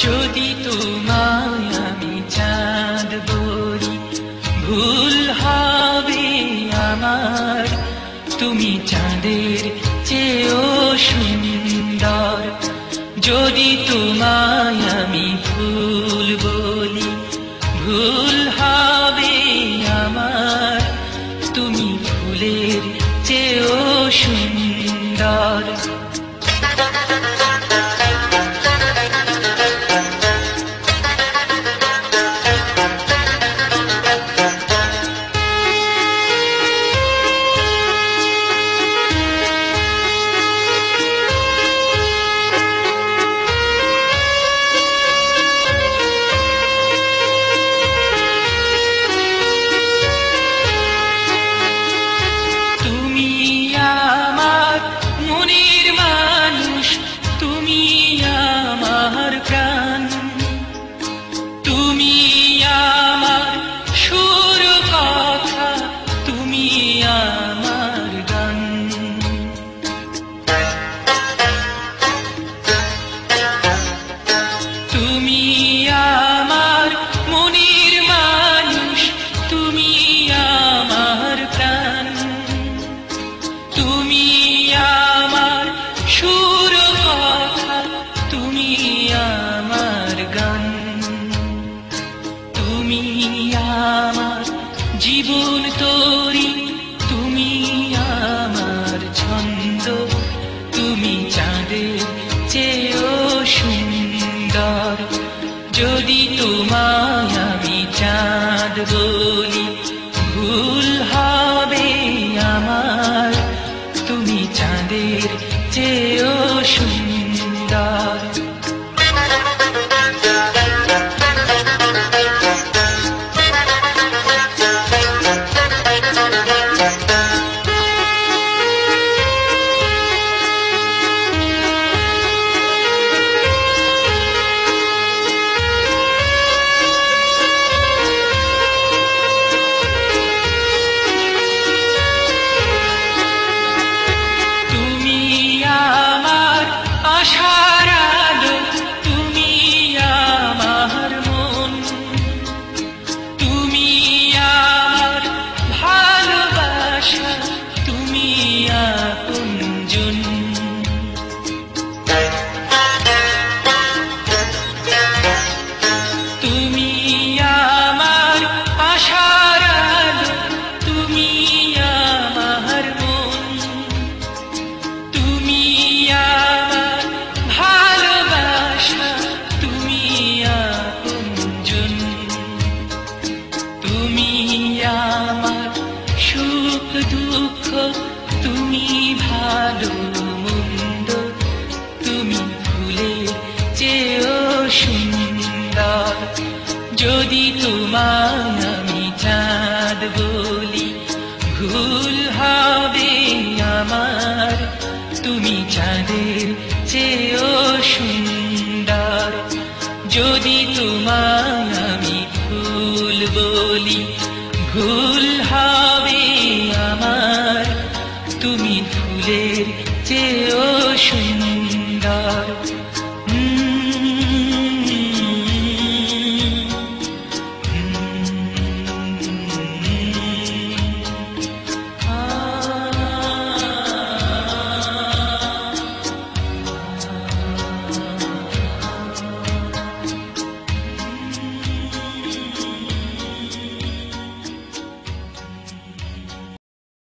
যদি তোমায় আমি চাঁদ বলি ভুল হবে আমার, তুমি চাঁদের চেয়েও সুন্দর। যদি তোমায় আমি ফুল বলি ভুল হবে আমার, তুমি ফুলের চেয়েও সুন্দর। জীবন তোরি তুমি আমার ছন্দ, তুমি চাঁদের চেয়েও সুন্দর। যদি তোমায় আমি চাঁদ বলি ভুল হবে আমার, তুমি চাঁদের চেয়েও সুন্দর। সুখ দুঃখ তুমি ভালো মন্দ, তুমি ফুলের চেয়েও সুন্দর। যদি তোমায় আমি চাঁদ বলি ভুল হবে আমার, তুমি চাঁদের চেয়েও সুন্দর। যদি তোমায় আমি ফুল বলি ভুল হবে আমার, তুমি ফুলের চেয়েও সুন্দর।